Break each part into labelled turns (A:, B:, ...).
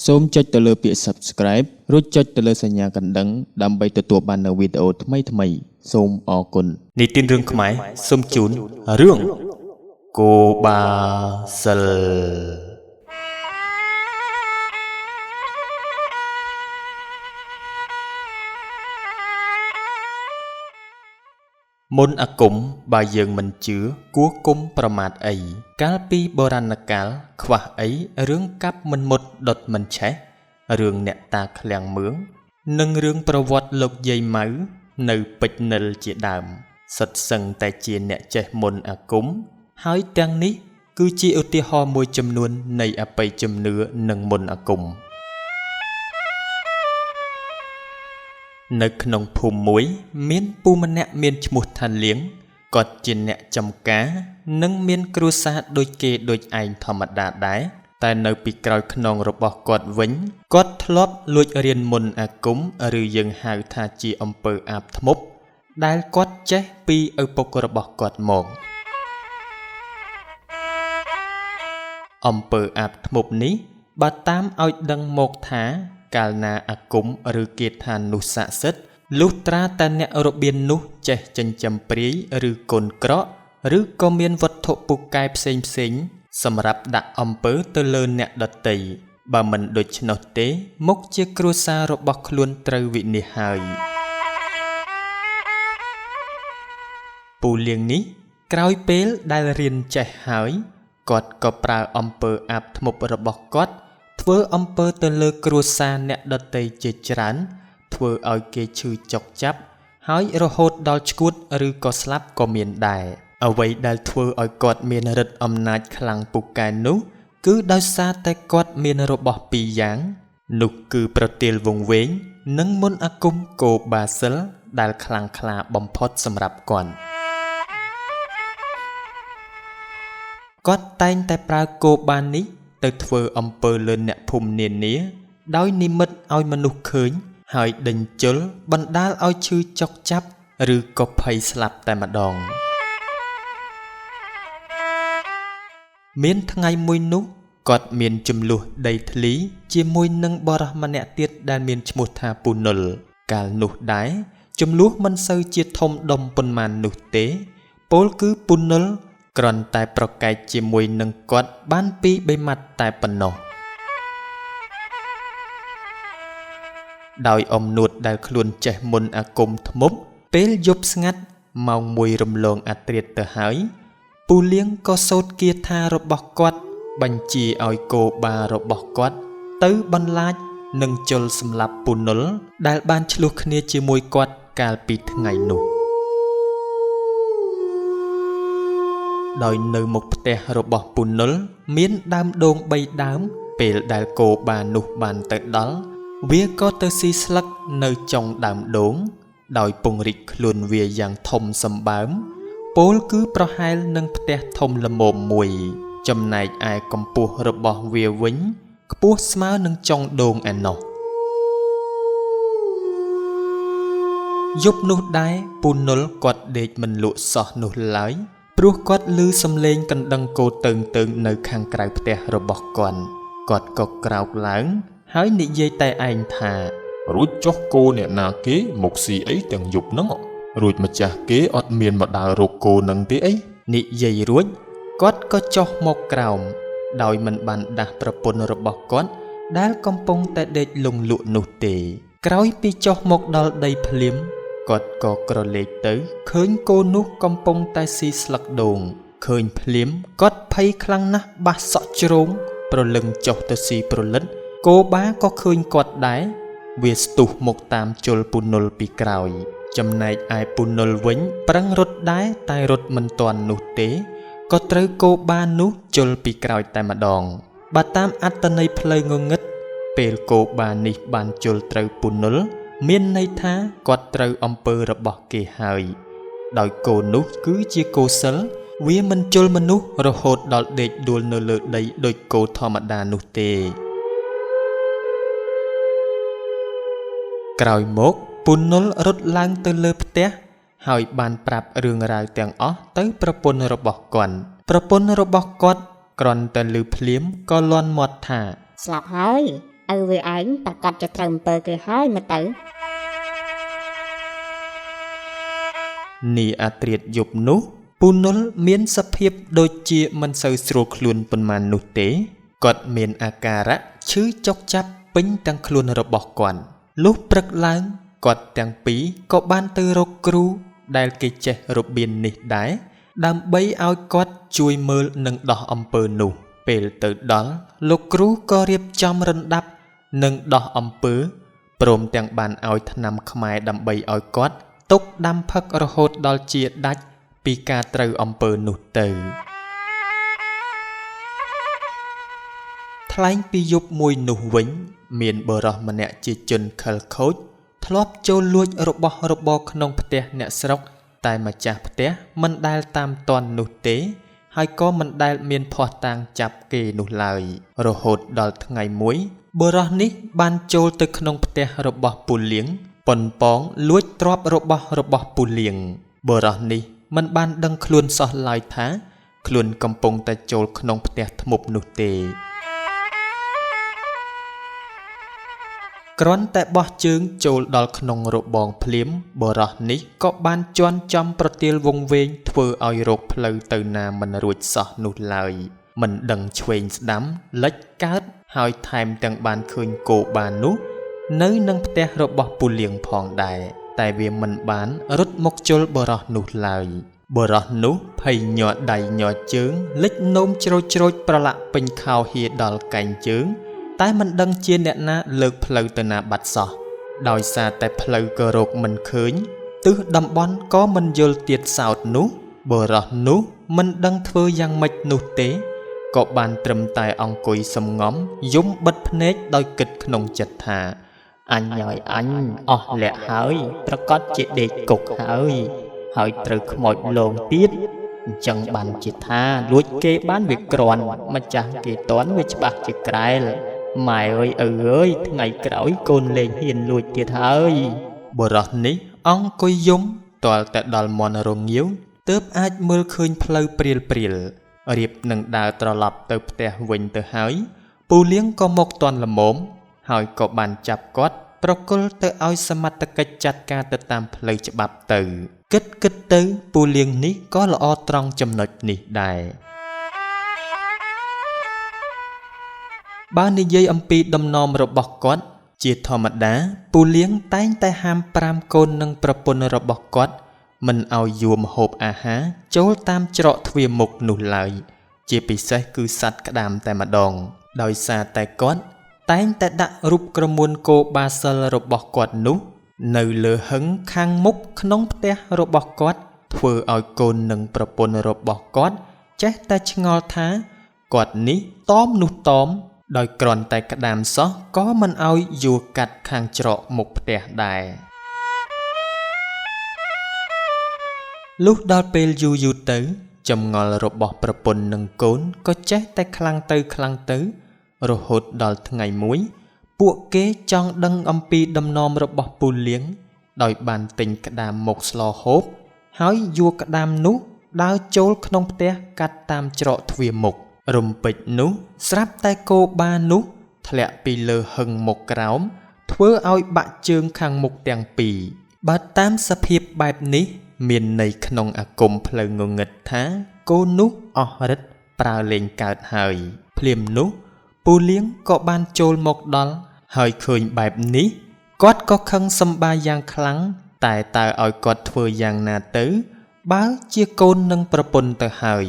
A: សូមចុចទៅលើពាក្យ Subscribe រួចចុចទៅលើសញ្ញាកណ្ដឹងដើម្បីទទួលបាននូវវីដេអូថ្មីៗសូមអរគុណនីតិរឿងខ្មែរសូមជូនរឿងគោបាសិលមុនអាគមបើយើងមិនជឿគួរគុំប្រមាថអីកាលពីបុរាណកាលខ្វះអីរឿងកាប់មិនមុតដុតមិនឆេះរឿងអ្នកតាឃ្លាំងមឿងនិងរឿងប្រវត្តិលោកយាយម៉ៅនៅពេជ្រនិលជាដើមសុទ្ធសឹងតែជាអ្នកចេះមុនអាគមហើយទាំងនេះគឺជាឧទាហរណ៍មួយចំនួននៃអបិយជំនឿនិងមុនអាគមនៅក្នុងភូមិមួយមានពូម្នាក់មានឈ្មោះថាលៀងគាត់ជាអ្នកចំការនិងមានគ្រួសារដូចគេដូចឯងធម្មតាដែរតែនៅពីក្រោយខ្នងរបស់គាត់វិញគាត់ធ្លាប់លួចរៀនមុនអាគមឬយើងហៅថាជាអំពើអាបធ្មប់ដែលគាត់ចេះពីឪពុករបស់គាត់មកអំពើអាបធ្មប់នេះបើតាមឲ្យដឹងមកថាកាលណាអាគមឬគេថានោះស័ក្តិសិទ្ធិលុះត្រាតែអ្នករបៀននោះចេះចិញ្ចឹមព្រាយឬកូនក្រក់ឬក៏មានវត្ថុពូកែផ្សេងសម្រាប់ដាក់អំពើទៅលើអ្នកដទៃបើមិនដូច្នោះទេមុខជាគ្រួសាររបស់ខ្លួនត្រូវវិនាសហើយពូលៀងនេះក្រោយពេលដែលរៀនចេះហើយគាត់ក៏ប្រើអំពើអាបធ្មប់របស់គាត់ធ្វើអំពើទៅលើគ្រួសារអ្នកដទៃជាច្រើនធ្វើឲ្យគេឈឺចុកចាប់ហើយរហូតដល់ឆ្កួតឬក៏ស្លាប់ក៏មានដែរអ្វីដែលធ្វើឲ្យគាត់មានឫទ្ធិអំណាចខ្លាំងពូកែនោះគឺដោយសារតែគាត់មានរបស់ពីរយ៉ាងនោះគឺប្រទាលវង្វេងនិងមុនអាគមគោបាសិលដែលខ្លាំងក្លាបំផុតសម្រាប់គាត់តែងតែប្រើគោបានេះទៅធ្វើអំពើលើអ្នកភូមិនានាដោយនិមិត្តឲ្យមនុស្សឃើញហើយដេញជលបណ្ដាលឲ្យឈឺចុកចាប់ឬក៏ភ័យស្លាប់តែម្ដងមានថ្ងៃមួយនោះគាត់មានចំនួនដីធ្លីជាមួយនឹងបរិសម្នាក់ទៀតដែលមានឈ្មោះថាពូនុលកាលនោះដែរចំនួនមិនសូវជាធំដុំប៉ុន្មាននោះទេពោលគឺពូនុលគ្រាន់តែប្រកែកជាមួយនឹងគាត់បាន2-3ម៉ាត់តែប៉ុណ្ណោះដោយអំនួតដែលខ្លួនចេះមុនអាគមធ្មប់ពេលយប់ស្ងាត់ម៉ោង1រំលងអាត្រាតទៅហើយពូលៀងក៏សូត្រគាថារបស់គាត់បញ្ជាឲ្យគោបារបស់គាត់ទៅបន្លាចនិងជលសម្លាប់ពូនុលដែលបានឆ្លោះគ្នាជាមួយគាត់កាលពីថ្ងៃនោះដោយនៅមុខផ្ទះរបស់ពូនុលមានដើមដូង3ដើមពេលដែលគោបានោះបានទៅដល់វាក៏ទៅស៊ីស្លឹកនៅចុងដើមដូងដោយពង្រីកខ្លួនវាយ៉ាងធំសម្បើមពោលគឺប្រហែលនឹងផ្ទះធំល្មមមួយចំណែកឯកម្ពស់របស់វាវិញខ្ពស់ស្មើនឹងចុងដូងឯណោះយប់នោះដែរពូនុលគាត់ដេកមិនលក់សោះនោះឡើយព្រោះគាត់ឮសំឡេងកណ្ដឹងគោតើងនៅខាងក្រៅផ្ទះរបស់គាត់ក៏ក្រោកឡើងហើយនិយាយតែឯងថា
B: រួចចុះគោអ្នកណាគេមកស៊ីអីទាំងយប់ហ្នឹងរួចម្ចាស់គេអត់មានមកដើររកគោនឹងទេអី
A: និយាយរួចគាត់ក៏ចុះមកក្រោមដោយមិនបានដាស់ប្រពន្ធរបស់គាត់ដែលកំពុងតែដេកលង់លក់នោះទេក្រោយពីចុះមកដល់ដីភ្លាមគាត់ក៏ក្រឡេកទៅឃើញគោនោះកំពុងតែស៊ីស្លឹកដូងឃើញភ្លាមគាត់ភ័យខ្លាំងណាស់បះសក់ជ្រងប្រលឹងចុះទៅស៊ីប្រលិតគោបាក៏ឃើញគាត់ដែរវាស្ទុះមកតាមជលពូនុលពីក្រោយចំណែកឯពូនុលវិញប្រឹងរត់ដែរតែរត់មិនទាន់នោះទេក៏ត្រូវគោបានោះជលពីក្រោយតែម្ដងបើតាមអត្តន័យផ្លូវងងឹតពេលគោបានេះបានជលត្រូវពូនុលមានន័យថាគាត់ត្រូវអំពើរបស់គេហើយដោយគោនោះគឺជាគោសិលវាមិនជលមនុស្សរហូតដល់ដេកដួលនៅលើដីដូចគោធម្មតានោះទេក្រោយមកពូនុលរត់ឡើងទៅលើផ្ទះហើយបានប្រាប់រឿងរ៉ាវទាំងអស់ទៅប្រពន្ធរបស់គាត់គ្រាន់តែឮភ្លាមក៏លាន់មាត់ថា
C: ស្លាប់ហើយ ឪវាឯងតែកាត់ជាត្រូវអំពើគេហើយមើលទៅ
A: នាអាត្រៀតយប់នោះពូនុលមានសភាពដូចជាមិនសូវស្រួលខ្លួនប៉ុន្មាននោះទេគាត់មានអាការៈឈឺចុកចាប់ពេញទាំងខ្លួនរបស់គាត់លុះព្រឹកឡើងគាត់ទាំងពីរក៏បានទៅរកគ្រូដែលគេចេះរបៀននេះដែរដើម្បីឲ្យគាត់ជួយមើលនិងដោះអំពើនោះពេលទៅដល់លោកគ្រូក៏រៀបចំរណ្ដាប់និងដោះអំពើព្រមទាំងបានឲ្យថ្នាំខ្មែរដើម្បីឲ្យគាត់ទុកដាំផឹករហូតដល់ជាដាច់ពីការត្រូវអំពើនោះទៅថ្លែងពីយប់មួយនោះវិញមានបុរសម្នាក់ជាជនខិលខូចធ្លាប់ចូលលួចរបស់របរក្នុងផ្ទះអ្នកស្រុកតែម្ចាស់ផ្ទះមិនដែលតាមទាន់នោះទេហើយក៏មិនដែលមានភ័ស្តុតាងចាប់គេនោះឡើយរហូតដល់ថ្ងៃមួយបុរសនេះបានចូលទៅក្នុងផ្ទះរបស់ពូលៀងប៉ុនប៉ងលួចទ្រព្យរបស់ពូលៀងបុរសនេះមិនបានដឹងខ្លួនសោះឡើយថាខ្លួនកំពុងតែចូលក្នុងផ្ទះធ្មប់នោះទេគ្រាន់តែបោះជើងចូលដល់ក្នុងរបងភ្លាមបុរសនេះក៏បានជន់ចំប្រទាលវង្វេងធ្វើឲ្យរកផ្លូវទៅណាមិនរួចសោះនោះឡើយមិនដឹងឆ្វេងស្ដាំលិចកើតហើយថែមទាំងបានឃើញគោបាននោះនៅនឹងផ្ទះរបស់ពូលៀងផងដែរតែវាមិនបានរត់មកជល់បុរសនោះឡើយបុរសនោះភ័យញ័រដៃញ័រជើងលិចនោមជ្រោចប្រឡាក់ពេញខោហៀដល់កែងជើងតែមិនដឹងជាអ្នកណាលើកផ្លូវទៅណាបាត់សោះដោយសារតែផ្លូវក៏រកមិនឃើញទិសតំបន់ក៏មិនយល់ទៀតសោតនោះបុរសនោះមិនដឹងធ្វើយ៉ាងម៉េចនោះទេក៏បានត្រឹមតែអង្គុយសំងំយំបិទភ្នែកដោយគិតក្នុងចិត្តថាអញហើយអញអស់លះហើយប្រកាសជាដេកគុកហើយត្រូវខ្មោចលងទៀតអញ្ចឹងបានជាថាលួចគេបានវាក្រាន់ម្ចាស់គេតន់វាច្បាស់ជាក្រែលម៉ែអើយឪអើយថ្ងៃក្រោយកូនលេងហ៊ានលួចទៀតហើយបុរសនេះអង្គុយយំទាល់តែដល់មន់រងាវទើបអាចមើលឃើញផ្លូវព្រាលរៀបនឹងដើរត្រឡប់ទៅផ្ទះវិញទៅហើយពូលៀងក៏មកទាន់ល្មមហើយក៏បានចាប់គាត់ប្រគល់ទៅឲ្យសមត្ថកិច្ចចាត់ការទៅតាមផ្លូវច្បាប់ទៅគិតទៅពូលៀងនេះក៏ល្អត្រង់ចំណុចនេះដែរបើនិយាយអំពីដំណំរបស់គាត់ជាធម្មតាពូលៀងតែងតែហាម5កូននិងប្រពន្ធរបស់គាត់មិនឲ្យយួរម្ហូបអាហារចូលតាមច្រកទ្វារមុខនោះឡើយជាពិសេសគឺសត្វក្តាមតែម្ដងដោយសារតែគាត់តែងតែដាក់រូបក្រមួនគោបាសិលរបស់គាត់នោះនៅលើហឹងខាងមុខក្នុងផ្ទះរបស់គាត់ធ្វើឲ្យកូននិងប្រពន្ធរបស់គាត់ចេះតែឆ្ងល់ថាគាត់នេះតមនោះតមដោយគ្រាន់តែក្តាមសោះក៏មិនឲ្យយួរកាត់ខាងច្រកមុខផ្ទះដែរលុះដល់ពេលយូរទៅចម្ងល់របស់ប្រពន្ធនិងកូនក៏ចេះតែខ្លាំងទៅរហូតដល់ថ្ងៃមួយពួកគេចង់ដឹងអំពីដំណំរបស់ពូលៀងដោយបានទិញក្តាមមកស្លហូបហើយយួរក្តាមនោះដើរចូលក្នុងផ្ទះកាត់តាមច្រកទ្វារមុខរំពេចនោះស្រាប់តែគោបានោះធ្លាក់ពីលើហឹងមកក្រោមធ្វើឲ្យបាក់ជើងខាងមុខទាំងពីរបើតាមសភាពបែបនេះមានន័យក្នុងអាគមផ្លូវងងឹតថាគោនោះអស់រិទ្ធប្រើលេងកើតហើយភ្លាមនោះពូលៀងក៏បានចូលមកដល់ហើយឃើញបែបនេះគាត់ក៏ខឹងសម្បាយ៉ាងខ្លាំងតែតើឲ្យគាត់ធ្វើយ៉ាងណាទៅបើជាកូននិងប្រពន្ធទៅហើយ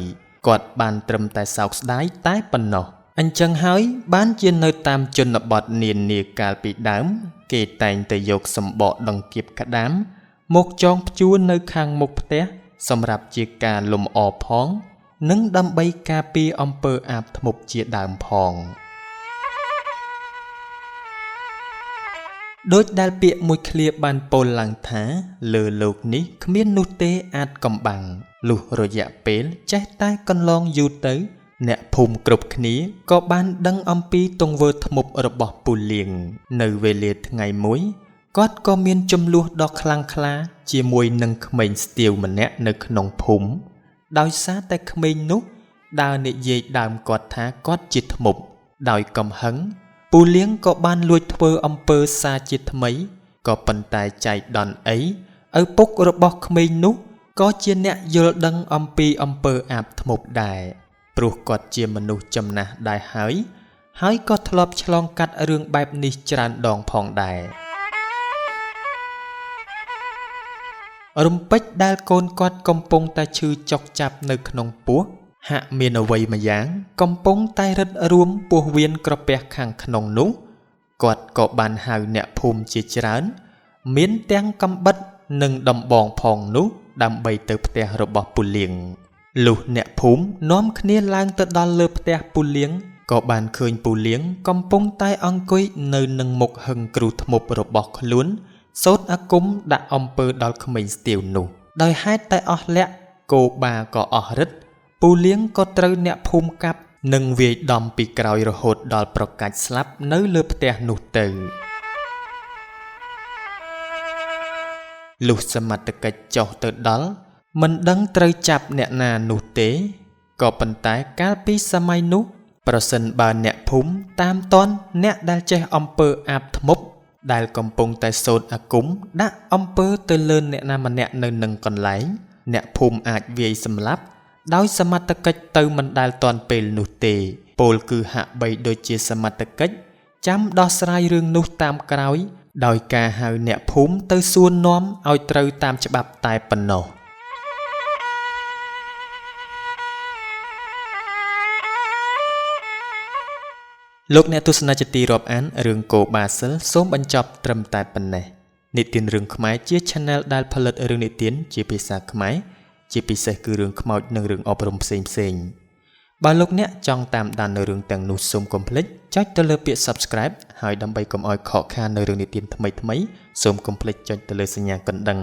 A: គាត់បានត្រឹមតែសោកស្ដាយតែប៉ុណ្ណោះអញ្ចឹងហើយបានជានៅតាមជនបទនានាកាលពីដើមគេតែងតែយកសម្បកដង្កៀបក្តាមមកចងព្យួរនៅខាងមុខផ្ទះសម្រាប់ជាការលំអផងនិងដើម្បីការពារអំពើអាបធ្មប់ជាដើមផងដូចដែលពាក្យមួយឃ្លាបានពោលឡើងថាលើលោកនេះគ្មាននោះទេអាចកំបាំងលុះរយៈពេលចេះតែកន្លងយូរទៅអ្នកភូមិគ្រប់គ្នាក៏បានដឹងអំពីទង្វើធ្មប់របស់ពូលៀងនៅវេលាថ្ងៃមួយគាត់ក៏មានចំនួនដ៏ខ្លាំងក្លាជាមួយនឹងក្មេងស្ទាវម្នាក់នៅក្នុងភូមិដោយសារតែក្មេងនោះដើរនិយាយដើមគាត់ថាគាត់ជាធ្មប់ដោយកំហឹង ពូលៀងក៏បានលួចធ្វើអំពើសារជាថ្មីក៏ប៉ុន្តែចៃដន្យអីឪពុករបស់ក្មេងនោះក៏ជាអ្នកយល់ដឹងអំពីអំពើអាបធ្មប់ដែរព្រោះគាត់ជាមនុស្សចំណាស់ដែរហើយក៏ធ្លាប់ឆ្លងកាត់រឿងបែបនេះច្រើនដងផងដែររំពេចដែលកូនគាត់កំពុងតែឈឺចុកចាប់នៅក្នុងពោះហាក់មានអ្វីមួយយ៉ាងកំពុងតែរឹតរួមពោះវៀនក្រពះខាងក្នុងនោះគាត់ក៏បានហៅអ្នកភូមិជាច្រើនមានទាំងកំបិតនិងដំបងផងនោះដើម្បីទៅផ្ទះរបស់ពូលៀងលុះអ្នកភូមិនាំគ្នាឡើងទៅដល់លើផ្ទះពូលៀងក៏បានឃើញពូលៀងកំពុងតែអង្គុយនៅនឹងមុខហឹងគ្រូធ្មប់របស់ខ្លួនសូត្រអាគមដាក់អំពើដល់ក្មេងស្ទាវនោះដោយហេតុតែអស់លក្ខគោបាក៏អស់រិទ្ធពូលៀងក៏ត្រូវអ្នកភូមិកាប់និងវាយដំពីក្រោយរហូតដល់ប្រកាច់ស្លាប់នៅលើផ្ទះនោះទៅលុះសមត្ថកិច្ចចុះទៅដល់មិនដឹងត្រូវចាប់អ្នកណានោះទេក៏ប៉ុន្តែកាលពីសម័យនោះប្រសិនបើអ្នកភូមិតាមទាន់អ្នកដែលចេះអំពើអាបធ្មប់ដែលកំពុងតែសូត្រអាគមដាក់អំពើទៅលើអ្នកណាម្នាក់នៅនឹងកន្លែងអ្នកភូមិអាចវាយសម្លាប់ដោយសមត្ថកិច្ចទៅមិនដែលទាន់ពេលនោះទេពោលគឺហាក់បីដូចជាសមត្ថកិច្ចចាំដោះស្រាយរឿងនោះតាមក្រោយដោយការហៅអ្នកភូមិទៅសួរនាំឲ្យត្រូវតាមច្បាប់តែប៉ុណ្ណោះលោកអ្នកទស្សនាជាទីរាប់អានរឿងគោបាសិលសូមបញ្ចប់ត្រឹមតែប៉ុណ្ណេះនិទានរឿងខ្មែរជា Channel ដែលផលិតរឿងនិទានជាភាសាខ្មែរជាពិសេសគឺរឿងខ្មោចនិងរឿងអប់រំផ្សេងៗបើលោកអ្នកចង់តាមដាននៅរឿងទាំងនោះសូមកុំភ្លេចចុចទៅលើពាក្យ Subscribe ហើយដើម្បីកុំឲ្យខកខាននៅរឿងនិទានថ្មីៗសូមកុំភ្លេចចុចទៅលើសញ្ញាកណ្ដឹង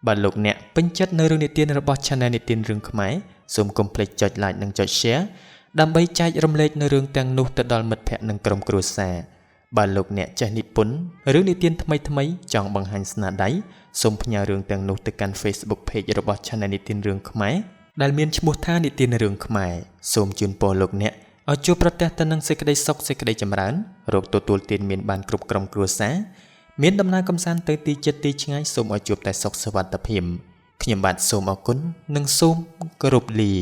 A: បើលោកអ្នកពេញចិត្តនៅរឿងនិទានរបស់ Channel និទានរឿងខ្មែរសូមកុំភ្លេចចុច Like និងចុច Share ដើម្បីចែករំលែកនៅរឿងទាំងនោះទៅដល់មិត្តភ័ក្តិនិងក្រុមគ្រួសារបើលោកអ្នកចេះនិពន្ធរឿងនិទានថ្មីៗចង់បង្ហាញស្នាដៃសូមផ្ញើរឿងទាំងនោះទៅកាន់ Facebook Page របស់ Channel និទានរឿងខ្មែរដែលមានឈ្មោះថានិទានរឿងខ្មែរសូមជូនពរលោកអ្នកឲ្យជួបប្រទះទៅនឹងសេចក្តីសុខសេចក្តីចម្រើនរកទទួលទានមានបានគ្រប់ក្រុមគ្រួសារមានដំណើរកំសាន្តទៅទីជិតទីឆ្ងាយសូមឲ្យជួបតែសុខសុវត្ថិភាពខ្ញុំបាទសូមអរគុណនិងសូមគោរពលា